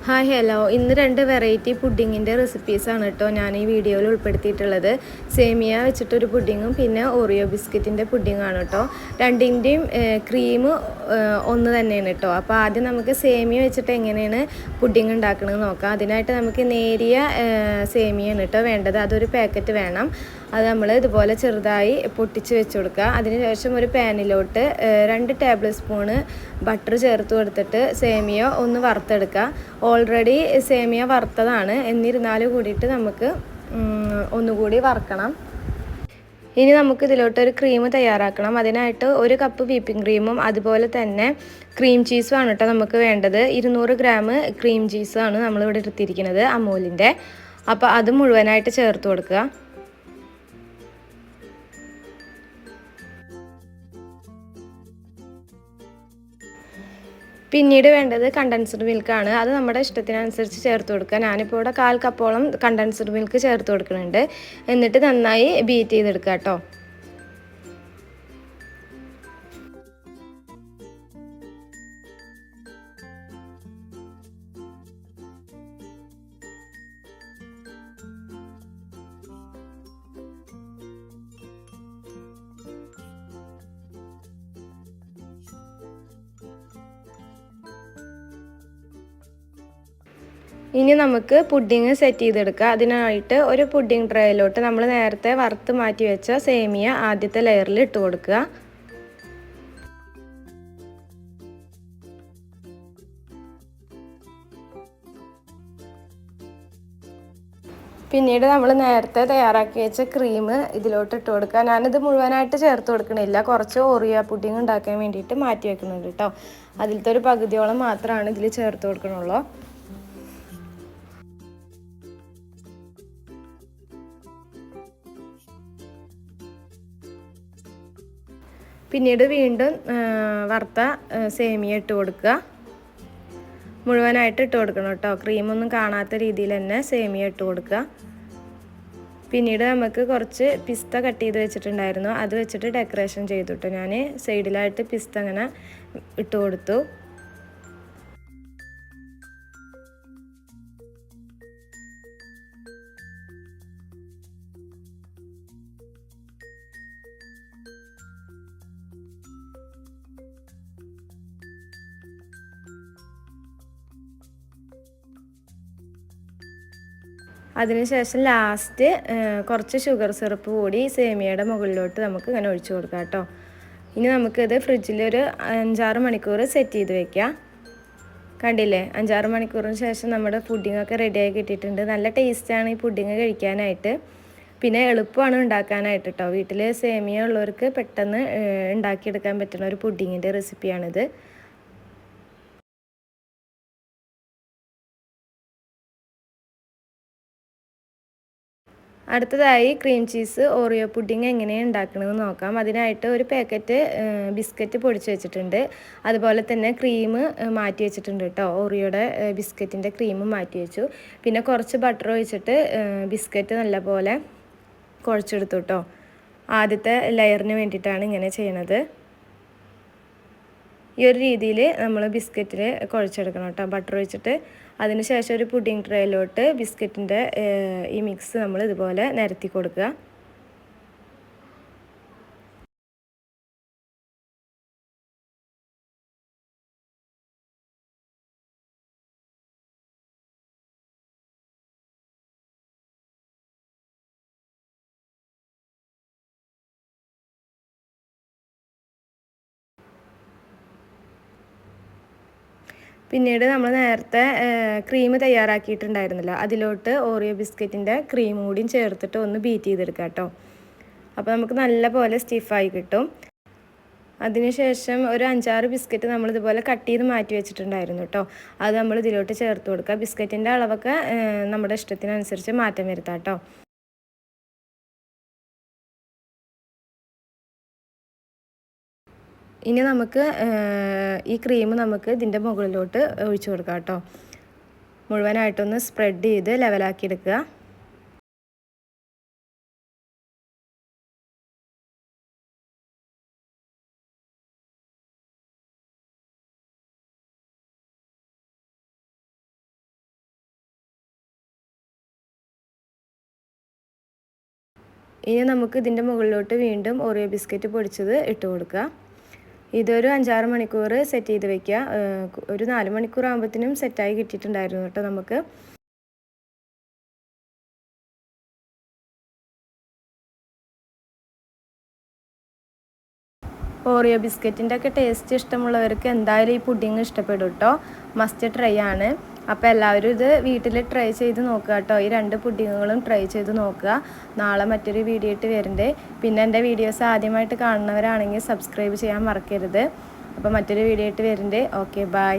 Hi hello ഇന്ന് രണ്ട് variety പുഡിങ്ങിൻ്റെ റെസിപ്പീസാണ് കേട്ടോ ഞാൻ ഈ വീഡിയോയിൽ ഉൾപ്പെടുത്തിയിട്ടുള്ളത്. സേമിയ വെച്ചിട്ടൊരു പുഡിങ്ങും പിന്നെ ഓറിയോ ബിസ്ക്കറ്റിൻ്റെ പുഡിങ്ങാണ് കേട്ടോ. രണ്ടിൻ്റെയും ക്രീം ഒന്ന് തന്നെയാണ് കേട്ടോ. അപ്പോൾ ആദ്യം നമുക്ക് സേമിയ വെച്ചിട്ട് എങ്ങനെയാണ് പുഡിങ് ഉണ്ടാക്കണമെന്ന് നോക്കാം. അതിനായിട്ട് നമുക്ക് നേരിയ സേമിയാണ് കേട്ടോ വേണ്ടത്. അതൊരു പാക്കറ്റ് വേണം. അത് നമ്മൾ ഇതുപോലെ ചെറുതായി പൊട്ടിച്ച് വെച്ച് കൊടുക്കുക. അതിനുശേഷം ഒരു പാനിലോട്ട് 2 ടേബിൾ സ്പൂണ് ബട്ടർ ചേർത്ത് കൊടുത്തിട്ട് സേമിയ ഒന്ന് വറുത്തെടുക്കുക. ഓൾറെഡി സേമിയ വറുത്തതാണ്, എന്നിരുന്നാലും കൂടിയിട്ട് നമുക്ക് ഒന്നുകൂടി വറുക്കണം. ഇനി നമുക്ക് ഇതിലോട്ടൊരു ക്രീം തയ്യാറാക്കണം. അതിനായിട്ട് 1 കപ്പ് വിപ്പിംഗ് ക്രീമും അതുപോലെ തന്നെ ക്രീം ചീസും ആണ് കേട്ടോ നമുക്ക് വേണ്ടത്. 200 ഗ്രാം ക്രീം ചീസാണ് നമ്മളിവിടെ എടുത്തിരിക്കുന്നത് അമൂലിൻ്റെ. അപ്പോൾ അത് മുഴുവനായിട്ട് ചേർത്ത് കൊടുക്കുക. പിന്നീട് വേണ്ടത് കണ്ടൻസ്ഡ് മിൽക്കാണ്. അത് നമ്മുടെ ഇഷ്ടത്തിനനുസരിച്ച് ചേർത്ത് കൊടുക്കുക. ഞാനിപ്പോൾ ഇവിടെ 1/4 കപ്പോളം കണ്ടൻസ്ഡ് മിൽക്ക് ചേർത്ത് കൊടുക്കുന്നുണ്ട്. എന്നിട്ട് നന്നായി ബീറ്റ് ചെയ്തെടുക്കുക കേട്ടോ. ഇനി നമുക്ക് പുഡിങ് സെറ്റ് ചെയ്തെടുക്കുക. അതിനായിട്ട് ഒരു പുഡിങ് ട്രേയിലോട്ട് നമ്മൾ നേരത്തെ വറുത്ത് മാറ്റി വെച്ച സേമിയ ആദ്യത്തെ ലെയറിൽ ഇട്ട് കൊടുക്കുക. പിന്നീട് നമ്മൾ നേരത്തെ തയ്യാറാക്കി വെച്ച ക്രീം ഇതിലോട്ട് ഇട്ട് കൊടുക്കുക. ഞാനിത് മുഴുവനായിട്ട് ചേർത്ത് കൊടുക്കണില്ല, കുറച്ച് ഓറിയോ പുഡിങ് ഉണ്ടാക്കാൻ വേണ്ടിയിട്ട് മാറ്റി വെക്കുന്നുണ്ട് കേട്ടോ. അതിലത്തെ ഒരു പകുതിയോളം മാത്രമാണ് ഇതിൽ ചേർത്ത് കൊടുക്കണുള്ളൂ. പിന്നീട് വീണ്ടും വറുത്ത സേമിയ ഇട്ട് കൊടുക്കുക. മുഴുവനായിട്ട് ഇട്ട് കൊടുക്കണം കേട്ടോ. ക്രീമൊന്നും കാണാത്ത രീതിയിൽ തന്നെ സേമിയ ഇട്ട് കൊടുക്കുക. പിന്നീട് നമുക്ക് കുറച്ച് പിസ്ത കട്ട് ചെയ്ത് വെച്ചിട്ടുണ്ടായിരുന്നു, അത് വെച്ചിട്ട് ഡെക്കറേഷൻ ചെയ്തു കേട്ടോ. ഞാൻ സൈഡിലായിട്ട് പിസ്ത അങ്ങനെ ഇട്ട് കൊടുത്തു. അതിനുശേഷം ലാസ്റ്റ് കുറച്ച് ഷുഗർ സിറപ്പ് കൂടി സേമിയയുടെ മുകളിലോട്ട് നമുക്ക് ഇങ്ങനെ ഒഴിച്ചു കൊടുക്കാം കേട്ടോ. ഇനി നമുക്കിത് ഫ്രിഡ്ജിലൊരു 5-6 മണിക്കൂർ സെറ്റ് ചെയ്ത് വെക്കാം. കണ്ടില്ലേ, 5-6 മണിക്കൂറിന് ശേഷം നമ്മുടെ പുഡിങ്ങൊക്കെ റെഡിയായി കിട്ടിയിട്ടുണ്ട്. നല്ല ടേസ്റ്റാണ് ഈ പുഡിങ് കഴിക്കാനായിട്ട്. പിന്നെ എളുപ്പമാണ് ഉണ്ടാക്കാനായിട്ട് കേട്ടോ. വീട്ടിൽ സേമിയ ഉള്ളവർക്ക് പെട്ടെന്ന് ഉണ്ടാക്കിയെടുക്കാൻ പറ്റുന്ന ഒരു പുഡിങ്ങിൻ്റെ റെസിപ്പിയാണിത്. അടുത്തതായി ക്രീം ചീസ് ഓറിയോ പുഡിങ് എങ്ങനെയാണ് ഉണ്ടാക്കണമെന്ന് നോക്കാം. അതിനായിട്ട് ഒരു പാക്കറ്റ് ബിസ്ക്കറ്റ് പൊടിച്ച് വെച്ചിട്ടുണ്ട്. അതുപോലെ തന്നെ ക്രീം മാറ്റി വെച്ചിട്ടുണ്ട് കേട്ടോ. ഓറിയോയുടെ ബിസ്ക്കറ്റിൻ്റെ ക്രീം മാറ്റി വെച്ചു. പിന്നെ കുറച്ച് ബട്ടർ ഒഴിച്ചിട്ട് ബിസ്ക്കറ്റ് നല്ലപോലെ കുഴച്ചെടുത്തു കേട്ടോ. ആദ്യത്തെ ലെയറിന് വേണ്ടിയിട്ടാണ് ഇങ്ങനെ ചെയ്യണത്. ഈ ഒരു രീതിയിൽ നമ്മൾ ബിസ്ക്കറ്റിൽ കുഴച്ചെടുക്കണം കേട്ടോ, ബട്ടർ ഒഴിച്ചിട്ട്. അതിന് ശേഷം ഒരു പുഡിംഗ് ട്രേയിലോട്ട് ബിസ്ക്കറ്റിൻ്റെ ഈ മിക്സ് നമ്മൾ ഇതുപോലെ നിരത്തി കൊടുക്കുക. പിന്നീട് നമ്മൾ നേരത്തെ ക്രീം തയ്യാറാക്കിയിട്ടുണ്ടായിരുന്നല്ലോ, അതിലോട്ട് ഓറിയോ ബിസ്ക്കറ്റിൻ്റെ ക്രീം കൂടിയും ചേർത്തിട്ട് ഒന്ന് ബീറ്റ് ചെയ്തെടുക്കാം കേട്ടോ. അപ്പോൾ നമുക്ക് നല്ല പോലെ സ്റ്റിഫായി കിട്ടും. അതിനുശേഷം ഒരു 5-6 ബിസ്ക്കറ്റ് നമ്മളിതുപോലെ കട്ട് ചെയ്ത് മാറ്റി വെച്ചിട്ടുണ്ടായിരുന്നു കേട്ടോ. അത് നമ്മൾ ഇതിലോട്ട് ചേർത്ത് കൊടുക്കുക. ബിസ്ക്കറ്റിൻ്റെ അളവൊക്കെ നമ്മുടെ ഇഷ്ടത്തിനനുസരിച്ച് മാറ്റം വരുത്താം കേട്ടോ. ഇനി നമുക്ക് ഈ ക്രീം നമുക്ക് ഇതിൻ്റെ മുകളിലോട്ട് ഒഴിച്ചു കൊടുക്കാം കേട്ടോ. മുഴുവനായിട്ടൊന്ന് സ്പ്രെഡ് ചെയ്ത് ലെവലാക്കി എടുക്കുക. ഇനി നമുക്ക് ഇതിൻ്റെ മുകളിലോട്ട് വീണ്ടും ഓറിയോ ബിസ്ക്കറ്റ് പൊടിച്ചത് ഇട്ട് കൊടുക്കുക. ഇതൊരു 5-6 മണിക്കൂർ സെറ്റ് ചെയ്ത് വെക്കുക. ഒരു 4 മണിക്കൂർ ആകുമ്പോഴത്തേനും സെറ്റായി കിട്ടിയിട്ടുണ്ടായിരുന്നു കേട്ടോ നമുക്ക്. ഓറിയോ ബിസ്ക്കറ്റിൻ്റെ ഒക്കെ ടേസ്റ്റ് ഇഷ്ടമുള്ളവർക്ക് എന്തായാലും ഈ പുഡിങ് ഇഷ്ടപ്പെടും കേട്ടോ. മസ്റ്റ് ട്രൈ ആണ്. അപ്പോൾ എല്ലാവരും ഇത് വീട്ടിൽ ട്രൈ ചെയ്ത് നോക്കുക കേട്ടോ. ഈ 2 പുഡിങ്ങുകളും ട്രൈ ചെയ്ത് നോക്കുക. നാളെ മറ്റൊരു വീഡിയോ ഇട്ട് വരണ്ടേ. പിന്നെ എൻ്റെ വീഡിയോസ് ആദ്യമായിട്ട് കാണുന്നവരാണെങ്കിൽ സബ്സ്ക്രൈബ് ചെയ്യാൻ മറക്കരുത്. അപ്പോൾ മറ്റൊരു വീഡിയോ ഇട്ട് വരണ്ടേ. Okay, by.